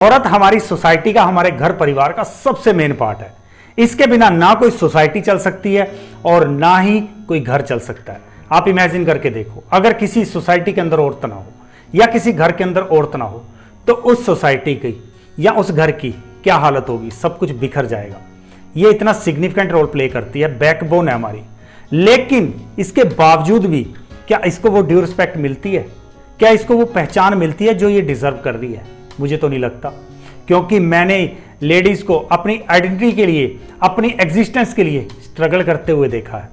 औरत हमारी सोसाइटी का, हमारे घर परिवार का सबसे मेन पार्ट है। इसके बिना ना कोई सोसाइटी चल सकती है और ना ही कोई घर चल सकता है। आप इमेजिन करके देखो, अगर किसी सोसाइटी के अंदर औरत ना हो या किसी घर के अंदर औरत ना हो तो उस सोसाइटी की या उस घर की क्या हालत होगी। सब कुछ बिखर जाएगा। ये इतना सिग्निफिकेंट रोल प्ले करती है, बैकबोन है हमारी। लेकिन इसके बावजूद भी क्या इसको वो ड्यू रिस्पेक्ट मिलती है? क्या इसको वो पहचान मिलती है जो ये डिजर्व कर रही है? मुझे तो नहीं लगता, क्योंकि मैंने लेडीज को अपनी आइडेंटिटी के लिए, अपनी एग्जिस्टेंस के लिए स्ट्रगल करते हुए देखा है।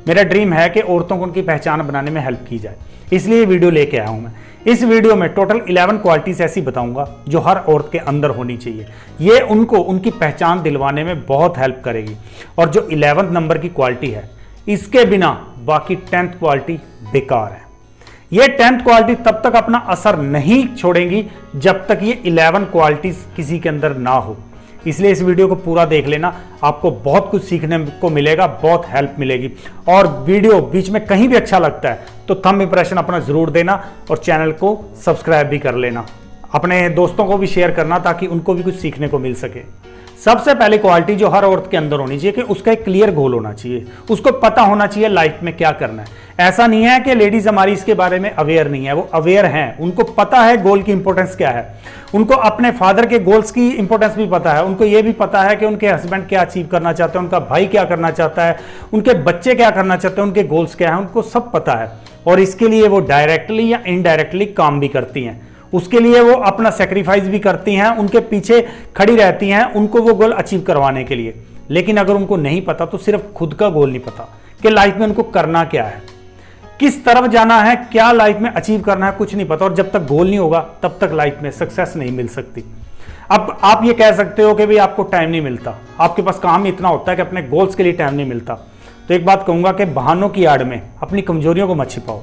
मेरा ड्रीम है कि औरतों को उनकी पहचान बनाने में हेल्प की जाए, इसलिए वीडियो लेके आया हूं मैं। इस वीडियो में टोटल 11 क्वालिटीज ऐसी बताऊंगा जो हर औरत के अंदर होनी चाहिए। ये उनको उनकी पहचान दिलवाने में बहुत हेल्प करेगी। और जो 11 नंबर की क्वालिटी है, इसके बिना बाकी 10th क्वालिटी बेकार है। ये 10th क्वालिटी तब तक अपना असर नहीं छोड़ेंगी जब तक ये 11 क्वालिटीज किसी के अंदर ना हो। इसलिए इस वीडियो को पूरा देख लेना, आपको बहुत कुछ सीखने को मिलेगा, बहुत हेल्प मिलेगी। और वीडियो बीच में कहीं भी अच्छा लगता है तो थंब इंप्रेशन अपना जरूर देना और चैनल को सब्सक्राइब भी कर लेना। अपने दोस्तों को भी शेयर करना ताकि उनको भी कुछ सीखने को मिल सके। सबसे पहली क्वालिटी जो हर औरत के अंदर होनी चाहिए कि उसका एक क्लियर गोल होना चाहिए। उसको पता होना चाहिए लाइफ में क्या करना है। ऐसा नहीं है कि लेडीज हमारी इसके बारे में अवेयर नहीं है, वो अवेयर हैं। उनको पता है गोल की इंपॉर्टेंस क्या है। उनको अपने फादर के गोल्स की इंपॉर्टेंस भी पता है। उनको ये भी पता है कि उनके हस्बैंड क्या अचीव करना चाहते हैं, उनका भाई क्या करना चाहता है, उनके बच्चे क्या करना चाहते हैं, उनके गोल्स क्या है, उनको सब पता है। और इसके लिए वो डायरेक्टली या इनडायरेक्टली काम भी करती हैं। उसके लिए वो अपना सेक्रीफाइस भी करती हैं, उनके पीछे खड़ी रहती हैं उनको वो गोल अचीव करवाने के लिए। लेकिन अगर उनको नहीं पता तो सिर्फ खुद का गोल नहीं पता कि लाइफ में उनको करना क्या है, किस तरफ जाना है, क्या लाइफ में अचीव करना है, कुछ नहीं पता। और जब तक गोल नहीं होगा तब तक लाइफ में सक्सेस नहीं मिल सकती। अब आप ये कह सकते हो कि भाई आपको टाइम नहीं मिलता, आपके पास काम इतना होता है कि अपने गोल्स के लिए टाइम नहीं मिलता। तो एक बात कहूंगा कि बहानों की आड़ में अपनी कमजोरियों को मत छिपाओ,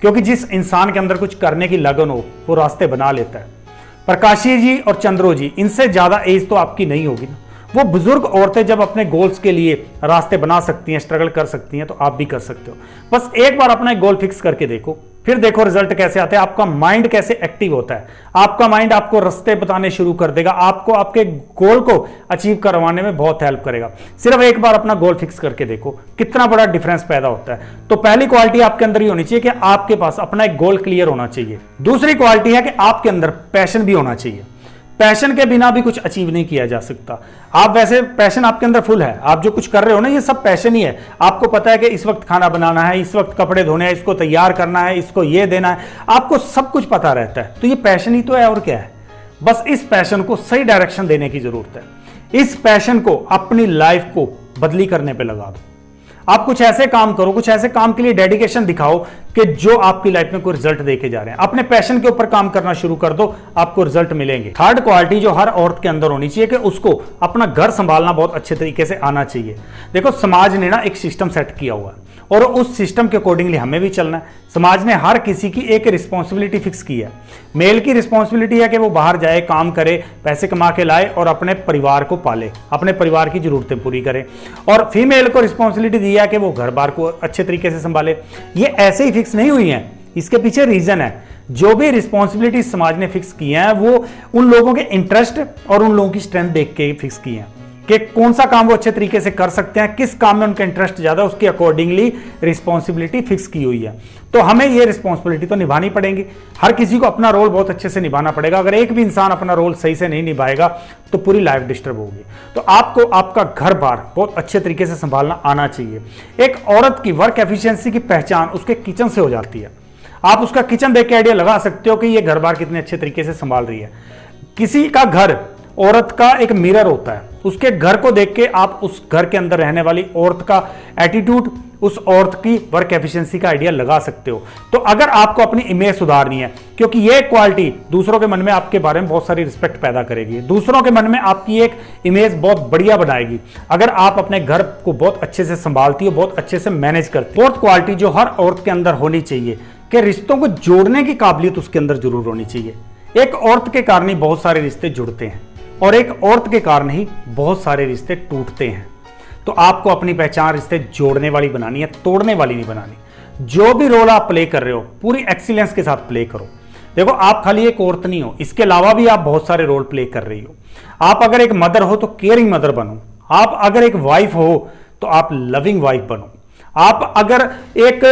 क्योंकि जिस इंसान के अंदर कुछ करने की लगन हो वो रास्ते बना लेता है। प्रकाशी जी और चंद्रो जी, इनसे ज्यादा एज तो आपकी नहीं होगी ना। वो बुजुर्ग औरतें जब अपने गोल्स के लिए रास्ते बना सकती हैं, स्ट्रगल कर सकती हैं, तो आप भी कर सकते हो। बस एक बार अपना एक गोल फिक्स करके देखो, फिर देखो रिजल्ट कैसे आते हैं, आपका माइंड कैसे एक्टिव होता है। आपका माइंड आपको रास्ते बताने शुरू कर देगा, आपको आपके गोल को अचीव करवाने में बहुत हेल्प करेगा। सिर्फ एक बार अपना गोल फिक्स करके देखो कितना बड़ा डिफरेंस पैदा होता है। तो पहली क्वालिटी आपके अंदर ही होनी चाहिए कि आपके पास अपना एक गोल क्लियर होना चाहिए। दूसरी क्वालिटी है कि आपके अंदर पैशन भी होना चाहिए। पैशन के बिना भी कुछ अचीव नहीं किया जा सकता। आप वैसे पैशन आपके अंदर फुल है, आप जो कुछ कर रहे हो ना ये सब पैशन ही है। आपको पता है कि इस वक्त खाना बनाना है, इस वक्त कपड़े धोने हैं, इसको तैयार करना है, इसको ये देना है, आपको सब कुछ पता रहता है। तो ये पैशन ही तो है, और क्या है। बस इस पैशन को सही डायरेक्शन देने की जरूरत है। इस पैशन को अपनी लाइफ को बदली करने पर लगा दो। आप कुछ ऐसे काम करो, कुछ ऐसे काम के लिए डेडिकेशन दिखाओ कि जो आपकी लाइफ में कोई रिजल्ट देके जा रहे हैं। अपने पैशन के ऊपर काम करना शुरू कर दो, आपको रिजल्ट मिलेंगे। थर्ड क्वालिटी जो हर औरत के अंदर होनी चाहिए कि उसको अपना घर संभालना बहुत अच्छे तरीके से आना चाहिए। देखो, समाज ने ना एक सिस्टम सेट किया हुआ है और उस सिस्टम के अकॉर्डिंगली हमें भी चलना है। समाज ने हर किसी की एक रिस्पॉन्सिबिलिटी फिक्स की है। मेल की रिस्पॉन्सिबिलिटी है कि वो बाहर जाए, काम करे, पैसे कमा के लाए और अपने परिवार को पाले, अपने परिवार की जरूरतें पूरी करे। और फीमेल को रिस्पॉन्सिबिलिटी दी है कि वो घर बार को अच्छे तरीके से संभाले। ये ऐसे ही फिक्स नहीं हुई है, इसके पीछे रीजन है। जो भी रिस्पॉन्सिबिलिटी समाज ने फिक्स की है वो उन लोगों के इंटरेस्ट और उन लोगों की स्ट्रेंथ देख के फिक्स की है कि कौन सा काम वो अच्छे तरीके से कर सकते हैं, किस काम में उनका इंटरेस्ट ज्यादा, उसके अकॉर्डिंगली रिस्पॉन्सिबिलिटी फिक्स की हुई है। तो हमें ये रिस्पॉन्सिबिलिटी तो निभानी पड़ेगी। हर किसी को अपना रोल बहुत अच्छे से निभाना पड़ेगा। अगर एक भी इंसान अपना रोल सही से नहीं निभाएगा तो पूरी लाइफ डिस्टर्ब होगी। तो आपको आपका घर बार बहुत अच्छे तरीके से संभालना आना चाहिए। एक औरत की वर्क एफिशिएंसी की पहचान उसके किचन से हो जाती है। आप उसका किचन देख के आइडिया लगा सकते हो कि ये घर बार कितने अच्छे तरीके से संभाल रही है। किसी का घर औरत का एक मिरर होता है। उसके घर को देख के आप उस घर के अंदर रहने वाली औरत का एटीट्यूड, उस औरत की वर्क एफिशिएंसी का आइडिया लगा सकते हो। तो अगर आपको अपनी इमेज सुधारनी है, क्योंकि ये क्वालिटी दूसरों के मन में आपके बारे में बहुत सारी रिस्पेक्ट पैदा करेगी, दूसरों के मन में आपकी एक इमेज बहुत बढ़िया बनाएगी अगर आप अपने घर को बहुत अच्छे से संभालती हो, बहुत अच्छे से मैनेज करती हो। फोर्थ क्वालिटी जो हर औरत के अंदर होनी चाहिए कि रिश्तों को जोड़ने की काबिलियत उसके अंदर जरूर होनी चाहिए। एक औरत के कारण ही बहुत सारे रिश्ते जुड़ते हैं और एक औरत के कारण ही बहुत सारे रिश्ते टूटते हैं। तो आपको अपनी पहचान रिश्ते जोड़ने वाली बनानी है, तोड़ने वाली नहीं बनानी। जो भी रोल आप प्ले कर रहे हो पूरी एक्सीलेंस के साथ प्ले करो। देखो, आप खाली एक औरत नहीं हो, इसके अलावा भी आप बहुत सारे रोल प्ले कर रही हो। आप अगर एक मदर हो तो केयरिंग मदर बनो, आप अगर एक वाइफ हो तो आप लविंग वाइफ बनो, आप अगर एक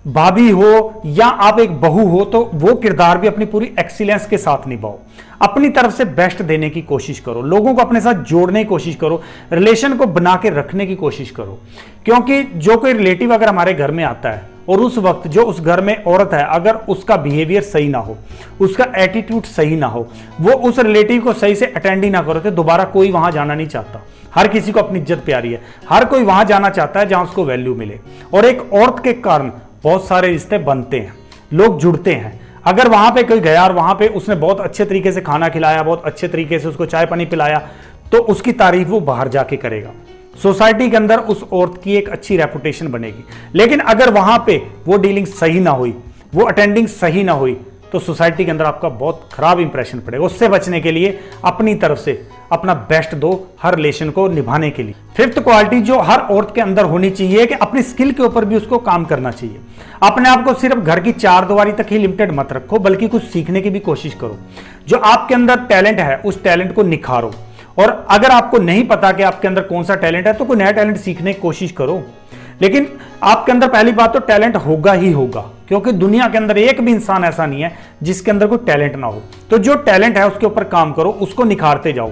भाभी हो या आप एक बहू हो तो वो किरदार भी अपनी पूरी एक्सीलेंस के साथ निभाओ। अपनी तरफ से बेस्ट देने की कोशिश करो, लोगों को अपने साथ जोड़ने की कोशिश करो, रिलेशन को बना के रखने की कोशिश करो। क्योंकि जो कोई रिलेटिव अगर हमारे घर में आता है और उस वक्त जो उस घर में औरत है, अगर उसका बिहेवियर सही ना हो, उसका एटीट्यूड सही ना हो, वो उस रिलेटिव को सही से अटेंड ही ना करो, तो दोबारा कोई वहां जाना नहीं चाहता। हर किसी को अपनी इज्जत प्यारी है, हर कोई वहां जाना चाहता है जहां उसको वैल्यू मिले। और एक औरत के कारण बहुत सारे रिश्ते बनते हैं, लोग जुड़ते हैं। अगर वहां पे कोई गया और वहां पे उसने बहुत अच्छे तरीके से खाना खिलाया, बहुत अच्छे तरीके से उसको चाय पानी पिलाया, तो उसकी तारीफ वो बाहर जाके करेगा, सोसाइटी के अंदर उस औरत की एक अच्छी रेपुटेशन बनेगी। लेकिन अगर वहां पे वो डीलिंग सही ना हुई, वो अटेंडिंग सही ना हुई, तो सोसाइटी के अंदर आपका बहुत खराब इंप्रेशन पड़ेगा। उससे बचने के लिए अपनी तरफ से अपना बेस्ट दो हर रिलेशन को निभाने के लिए। फिफ्थ क्वालिटी जो हर औरत के अंदर होनी चाहिए कि अपनी स्किल के ऊपर भी उसको काम करना चाहिए। अपने आप को सिर्फ घर की चार दीवारी तक ही लिमिटेड मत रखो, बल्कि कुछ सीखने की भी कोशिश करो। जो आपके अंदर टैलेंट है उस टैलेंट को निखारो, और अगर आपको नहीं पता कि आपके अंदर कौन सा टैलेंट है तो कोई नया टैलेंट सीखने की कोशिश करो। लेकिन आपके अंदर पहली बात तो टैलेंट होगा ही होगा, क्योंकि दुनिया के अंदर एक भी इंसान ऐसा नहीं है जिसके अंदर कोई टैलेंट ना हो। तो जो टैलेंट है उसके ऊपर काम करो, उसको निखारते जाओ।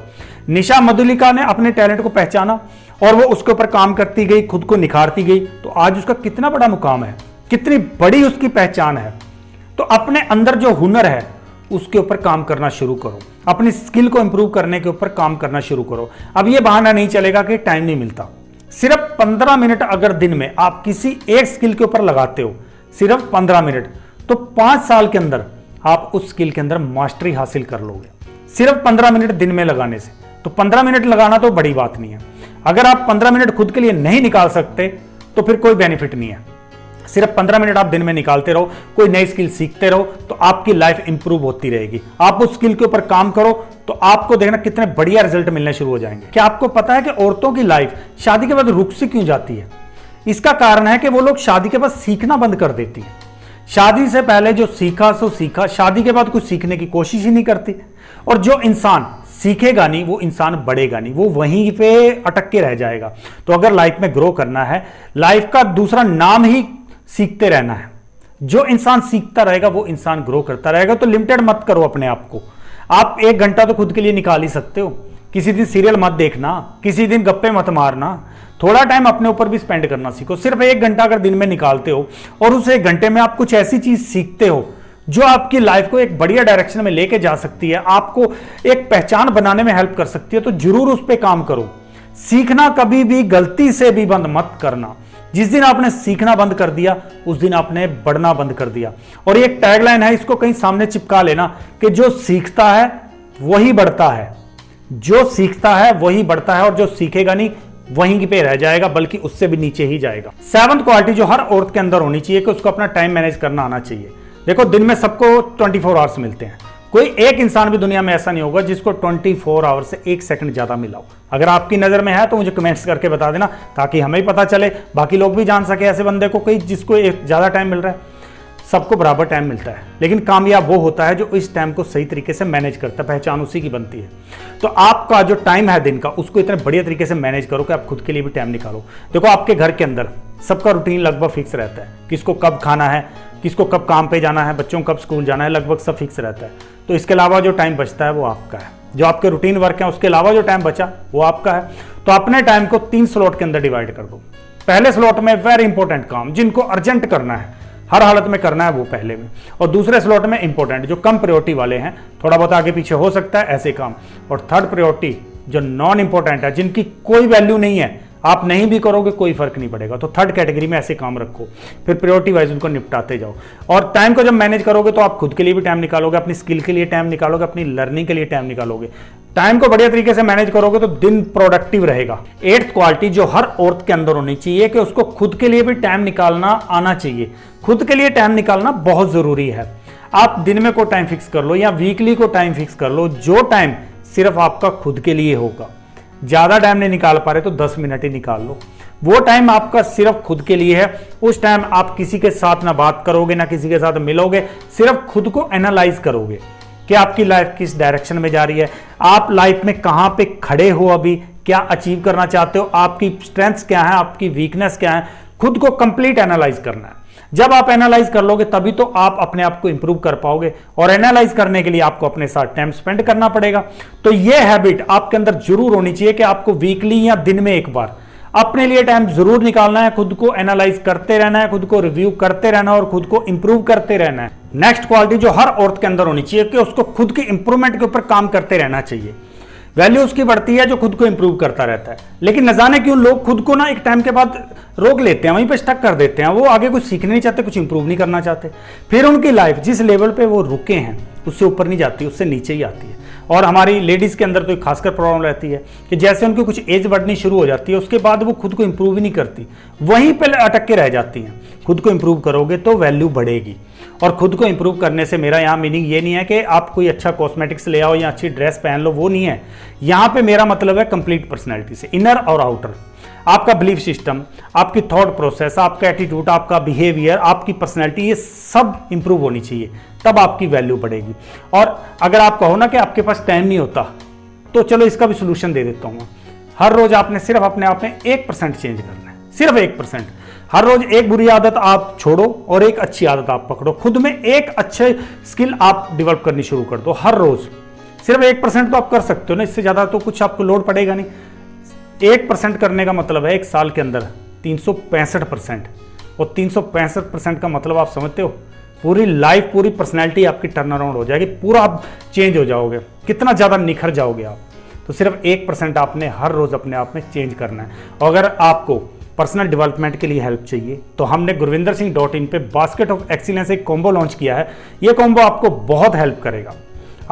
निशा मधुलिका ने अपने टैलेंट को पहचाना और वो उसके ऊपर काम करती गई, खुद को निखारती गई, तो आज उसका कितना बड़ा मुकाम है, कितनी बड़ी उसकी पहचान है। तो अपने अंदर जो हुनर है उसके ऊपर काम करना शुरू करो, अपनी स्किल को इंप्रूव करने के ऊपर काम करना शुरू करो। अब ये बहाना नहीं चलेगा कि टाइम नहीं मिलता। सिर्फ 15 मिनट अगर दिन में आप किसी एक स्किल के ऊपर लगाते हो, सिर्फ 15 मिनट, तो 5 साल के अंदर आप उस स्किल के अंदर मास्टरी हासिल कर लोगे, सिर्फ 15 मिनट दिन में लगाने से। तो 15 मिनट लगाना तो बड़ी बात नहीं है। अगर आप 15 मिनट खुद के लिए नहीं निकाल सकते तो फिर कोई बेनिफिट नहीं है। सिर्फ 15 मिनट आप दिन में निकालते रहो, कोई नई स्किल सीखते रहो, तो आपकी लाइफ इंप्रूव होती रहेगी। आप उस स्किल के ऊपर काम करो तो आपको देखना कितने बढ़िया रिजल्ट मिलने शुरू हो जाएंगे। क्या आपको पता है कि औरतों की लाइफ शादी के बाद रुक सी क्यों जाती है? इसका कारण है कि वो लोग शादी के बाद सीखना बंद कर देती है। शादी से पहले जो सीखा सो सीखा, शादी के बाद कुछ सीखने की कोशिश ही नहीं करती। और जो इंसान सीखेगा नहीं वो इंसान बढ़ेगा नहीं, वो वहीं पे अटक के रह जाएगा। तो अगर लाइफ में ग्रो करना है, लाइफ का दूसरा नाम ही सीखते रहना है। जो इंसान सीखता रहेगा वो इंसान ग्रो करता रहेगा। तो लिमिटेड मत करो अपने आप को। आप 1 घंटा तो खुद के लिए निकाल ही सकते हो। किसी दिन सीरियल मत देखना, किसी दिन गप्पे मत मारना, थोड़ा टाइम अपने ऊपर भी स्पेंड करना सीखो। सिर्फ 1 घंटा अगर दिन में निकालते हो और उस 1 घंटे में आप कुछ ऐसी चीज सीखते हो जो आपकी लाइफ को एक बढ़िया डायरेक्शन में लेके जा सकती है, आपको एक पहचान बनाने में हेल्प कर सकती है, तो जरूर उस पर काम करो। सीखना कभी भी गलती से भी बंद मत करना। जिस दिन आपने सीखना बंद कर दिया उस दिन आपने बढ़ना बंद कर दिया। और ये एक टैगलाइन है, इसको कहीं सामने चिपका लेना कि जो सीखता है वही बढ़ता है, जो सीखता है वही बढ़ता है, और जो सीखेगा नहीं वहीं पे रह जाएगा, बल्कि उससे भी नीचे ही जाएगा। 7th क्वालिटी जो हर औरत के अंदर होनी चाहिए कि उसको अपना टाइम मैनेज करना आना चाहिए। देखो, दिन में सबको 24 आवर्स मिलते हैं। कोई एक इंसान भी दुनिया में ऐसा नहीं होगा जिसको 24 आवर्स से 1 सेकंड ज्यादा मिला हो। अगर आपकी नजर में है तो मुझे कमेंट्स करके बता देना, ताकि हमें पता चले, बाकी लोग भी जान सके ऐसे बंदे को, कोई जिसको एक ज्यादा टाइम मिल रहा है। सबको बराबर टाइम मिलता है, लेकिन कामयाब वो होता है जो इस टाइम को सही तरीके से मैनेज करता है। पहचान उसी की बनती है। तो आपका जो टाइम है दिन का, उसको इतने बढ़िया तरीके से मैनेज करो कि आप खुद के लिए भी टाइम निकालो। देखो, आपके घर के अंदर सबका रूटीन लगभग फिक्स रहता है, किसको कब खाना है, किसको कब काम पे जाना है, बच्चों को कब स्कूल जाना है, लगभग सब फिक्स रहता है। तो इसके अलावा जो टाइम बचता है वो आपका है। जो आपके रूटीन वर्क है उसके अलावा जो टाइम बचा वो आपका है। तो अपने टाइम को 3 स्लॉट के अंदर डिवाइड कर दो। पहले स्लॉट में वेरी इंपॉर्टेंट काम, जिनको अर्जेंट करना है, हर हालत में करना है, वो पहले में। और दूसरे स्लॉट में इंपॉर्टेंट, जो कम प्रायोरिटी वाले हैं, थोड़ा बहुत आगे पीछे हो सकता है ऐसे काम। और थर्ड प्रायोरिटी जो नॉन इंपॉर्टेंट है, जिनकी कोई वैल्यू नहीं है, आप नहीं भी करोगे कोई फर्क नहीं पड़ेगा, तो थर्ड कैटेगरी में ऐसे काम रखो। फिर प्रायोरिटी वाइज उनको निपटाते जाओ। और टाइम को जब मैनेज करोगे तो आप खुद के लिए भी टाइम निकालोगे, अपनी स्किल के लिए टाइम निकालोगे, अपनी लर्निंग के लिए टाइम निकालोगे। टाइम को बढ़िया तरीके से मैनेज करोगे तो दिन प्रोडक्टिव रहेगा। 8th क्वालिटी जो हर औरत के अंदर होनी चाहिए कि उसको खुद के लिए भी टाइम निकालना आना चाहिए। खुद के लिए टाइम निकालना बहुत जरूरी है। आप दिन में कोई टाइम फिक्स कर लो या वीकली को टाइम फिक्स कर लो, जो टाइम सिर्फ आपका खुद के लिए होगा। ज्यादा टाइम नहीं निकाल पा रहे तो 10 मिनट ही निकाल लो। वो टाइम आपका सिर्फ खुद के लिए है। उस टाइम आप किसी के साथ ना बात करोगे, ना किसी के साथ मिलोगे, सिर्फ खुद को एनालाइज करोगे कि आपकी लाइफ किस डायरेक्शन में जा रही है, आप लाइफ में कहां पे खड़े हो, अभी क्या अचीव करना चाहते हो, आपकी स्ट्रेंथ्स क्या है, आपकी वीकनेस क्या है, खुद को कंप्लीट एनालाइज करना है। जब आप एनालाइज कर लोगे तभी तो आप अपने आप को इंप्रूव कर पाओगे, और एनालाइज करने के लिए आपको अपने साथ टाइम स्पेंड करना पड़ेगा। तो ये हैबिट आपके अंदर जरूर होनी चाहिए कि आपको वीकली या दिन में एक बार अपने लिए टाइम जरूर निकालना है, खुद को एनालाइज करते रहना है, खुद को रिव्यू करते रहना है और खुद को इंप्रूव करते रहना है। नेक्स्ट क्वालिटी जो हर औरत के अंदर होनी चाहिए कि उसको खुद के इंप्रूवमेंट के ऊपर काम करते रहना चाहिए। वैल्यू उसकी बढ़ती है जो खुद को इंप्रूव करता रहता है। लेकिन न जाने क्यों लोग खुद को ना एक टाइम के बाद रोक लेते हैं, वहीं पे स्टक कर देते हैं, वो आगे कुछ सीखने नहीं चाहते, कुछ इंप्रूव नहीं करना चाहते। फिर उनकी लाइफ जिस लेवल पे वो रुके हैं उससे ऊपर नहीं जाती, उससे नीचे ही आती है। और हमारी लेडीज के अंदर तो एक खासकर प्रॉब्लम रहती है कि जैसे उनकी कुछ एज बढ़नी शुरू हो जाती है उसके बाद वो खुद को इंप्रूव ही नहीं करती, वहीं पे अटक के रह जाती हैं। खुद को इंप्रूव करोगे तो वैल्यू बढ़ेगी। और खुद को इंप्रूव करने से मेरा यहाँ मीनिंग ये नहीं है कि आप कोई अच्छा कॉस्मेटिक्स ले आओ या अच्छी ड्रेस पहन लो, वो नहीं है। यहाँ पे मेरा मतलब है कंप्लीट पर्सनैलिटी से, इनर और आउटर। आपका बिलीफ सिस्टम, आपकी थॉट प्रोसेस, आपका एटीट्यूड, आपका बिहेवियर, आपकी पर्सनैलिटी, ये सब इंप्रूव होनी चाहिए, तब आपकी वैल्यू बढ़ेगी। और अगर आप कहो ना कि आपके पास टाइम नहीं होता, तो चलो इसका भी सोल्यूशन दे देता हूँ। हर रोज आपने सिर्फ अपने आप में 1% चेंज करना है, सिर्फ 1%। हर रोज एक बुरी आदत आप छोड़ो और एक अच्छी आदत आप पकड़ो। खुद में एक अच्छे स्किल आप डेवलप करनी शुरू कर दो। हर रोज सिर्फ 1% तो आप कर सकते हो ना, इससे ज्यादा तो कुछ आपको लोड पड़ेगा नहीं। 1% करने का मतलब है एक साल के अंदर 365%, और 365% का मतलब आप समझते हो, पूरी लाइफ, पूरी पर्सनैलिटी आपकी टर्न अराउंड हो जाएगी, पूरा आप चेंज हो जाओगे, कितना ज़्यादा निखर जाओगे आप। तो सिर्फ 1% आपने हर रोज़ अपने आप में चेंज करना है। और अगर आपको पर्सनल डेवलपमेंट के लिए हेल्प चाहिए तो हमने gurvindersingh.in पे बास्केट ऑफ एक्सीलेंस एक कॉम्बो लॉन्च किया है। ये कॉम्बो आपको बहुत हेल्प करेगा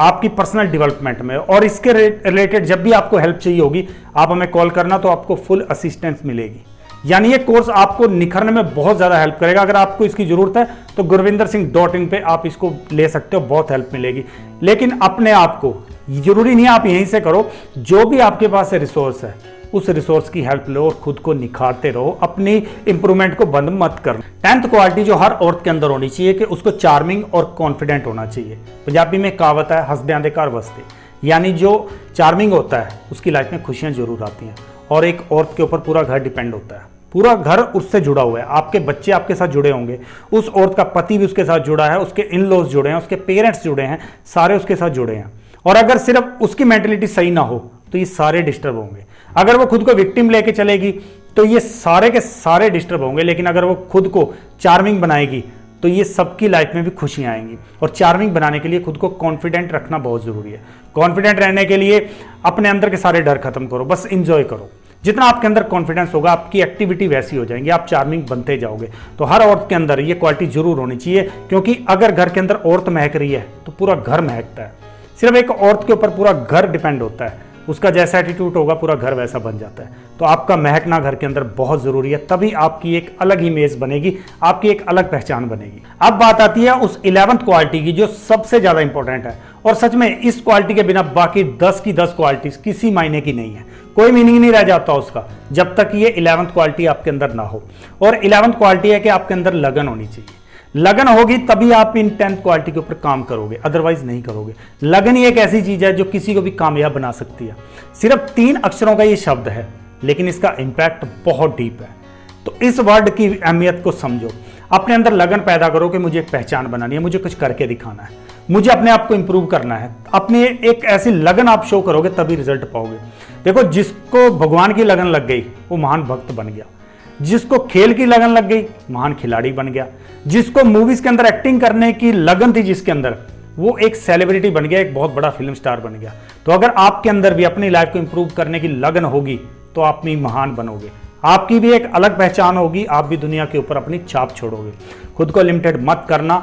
आपकी पर्सनल डेवलपमेंट में, और इसके रिलेटेड जब भी आपको हेल्प चाहिए होगी आप हमें कॉल करना, तो आपको फुल असिस्टेंस मिलेगी। यानी ये कोर्स आपको निखरने में बहुत ज़्यादा हेल्प करेगा। अगर आपको इसकी ज़रूरत है तो gurvindersingh.in पे आप इसको ले सकते हो, बहुत हेल्प मिलेगी। लेकिन अपने आप को, जरूरी नहीं आप यहीं से करो, जो भी आपके पास रिसोर्स है उस रिसोर्स की हेल्प लो और खुद को निखारते रहो, अपनी इंप्रूवमेंट को बंद मत करो। 10th क्वालिटी जो हर औरत के अंदर होनी चाहिए कि उसको चार्मिंग और कॉन्फिडेंट होना चाहिए। पंजाबी में कहावत है, हंसदे आंदे घर वसते, यानी जो चार्मिंग होता है उसकी लाइफ में खुशियां जरूर आती हैं। और एक औरत के ऊपर पूरा घर डिपेंड होता है, पूरा घर उससे जुड़ा हुआ है, आपके बच्चे आपके साथ जुड़े होंगे, उस औरत का पति भी उसके साथ जुड़ा है, उसके इन लॉज जुड़े हैं, उसके पेरेंट्स जुड़े हैं, सारे उसके साथ जुड़े हैं। और अगर सिर्फ उसकी मेंटलिटी सही ना हो तो ये सारे डिस्टर्ब होंगे। अगर वो खुद को विक्टिम लेके चलेगी तो ये सारे के सारे डिस्टर्ब होंगे। लेकिन अगर वो खुद को चार्मिंग बनाएगी तो ये सबकी लाइफ में भी खुशियां आएंगी। और चार्मिंग बनाने के लिए खुद को कॉन्फिडेंट रखना बहुत जरूरी है। कॉन्फिडेंट रहने के लिए अपने अंदर के सारे डर खत्म करो, बस इंजॉय करो। जितना आपके अंदर कॉन्फिडेंस होगा आपकी एक्टिविटी वैसी हो जाएंगी, आप चार्मिंग बनते जाओगे। तो हर औरत के अंदर ये क्वालिटी जरूर होनी चाहिए, क्योंकि अगर घर के अंदर औरत महक रही है तो पूरा घर महकता है। सिर्फ एक औरत के ऊपर पूरा घर डिपेंड होता है, उसका जैसा एटीट्यूड होगा पूरा घर वैसा बन जाता है। तो आपका महकना घर के अंदर बहुत जरूरी है, तभी आपकी एक अलग इमेज बनेगी, आपकी एक अलग पहचान बनेगी। अब बात आती है उस 11th क्वालिटी की जो सबसे ज्यादा इंपॉर्टेंट है, और सच में इस क्वालिटी के बिना बाकी 10 की 10 क्वालिटीज किसी मायने की नहीं है, कोई मीनिंग नहीं रह जाता उसका जब तक ये 11th क्वालिटी आपके अंदर ना हो। और 11th क्वालिटी है कि आपके अंदर लगन होनी चाहिए। लगन होगी तभी आप इन 10th क्वालिटी के ऊपर काम करोगे, अदरवाइज नहीं करोगे। लगन ही एक ऐसी चीज है जो किसी को भी कामयाब बना सकती है। सिर्फ 3 अक्षरों का ये शब्द है लेकिन इसका इंपैक्ट बहुत डीप है। तो इस वर्ड की अहमियत को समझो, अपने अंदर लगन पैदा करो कि मुझे एक पहचान बनानी है, मुझे कुछ करके दिखाना है, मुझे अपने आप को इंप्रूव करना है। अपनी एक ऐसी लगन आप शो करोगे तभी रिजल्ट पाओगे। देखो, जिसको भगवान की लगन लग गई वो महान भक्त बन गया, जिसको खेल की लगन लग गई महान खिलाड़ी बन गया, जिसको मूवीज के अंदर एक्टिंग करने की लगन थी जिसके अंदर, वो एक सेलिब्रिटी बन गया, एक बहुत बड़ा फिल्म स्टार बन गया। तो अगर आपके अंदर भी अपनी लाइफ को इंप्रूव करने की लगन होगी तो आप भी महान बनोगे, आपकी भी एक अलग पहचान होगी, आप भी दुनिया के ऊपर अपनी छाप छोड़ोगे। खुद को लिमिटेड मत करना,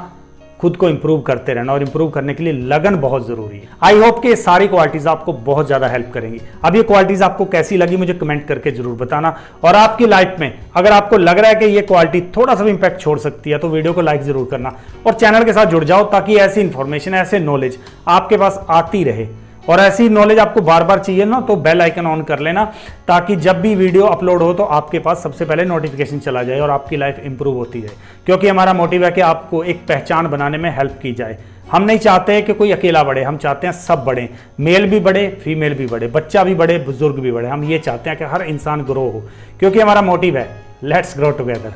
खुद को इंप्रूव करते रहना, और इंप्रूव करने के लिए लगन बहुत जरूरी है। आई होप कि ये सारी क्वालिटीज आपको बहुत ज्यादा हेल्प करेंगी। अब ये क्वालिटीज आपको कैसी लगी मुझे कमेंट करके जरूर बताना। और आपकी लाइफ में अगर आपको लग रहा है कि ये क्वालिटी थोड़ा सा भी इंपैक्ट छोड़ सकती है तो वीडियो को लाइक जरूर करना और चैनल के साथ जुड़ जाओ, ताकि ऐसी इंफॉर्मेशन, ऐसे नॉलेज आपके पास आती रहे और ऐसी नॉलेज आपको बार बार चाहिए ना, तो बेल आइकन ऑन कर लेना, ताकि जब भी वीडियो अपलोड हो तो आपके पास सबसे पहले नोटिफिकेशन चला जाए और आपकी लाइफ इंप्रूव होती जाए। क्योंकि हमारा मोटिव है कि आपको एक पहचान बनाने में हेल्प की जाए। हम नहीं चाहते कि कोई अकेला बढ़े, हम चाहते हैं सब बढ़े, मेल भी बढ़े, फीमेल भी बढ़े, बच्चा भी बढ़े, बुजुर्ग भी बढ़े। हम ये चाहते हैं कि हर इंसान ग्रो हो, क्योंकि हमारा मोटिव है लेट्स ग्रो टुगेदर।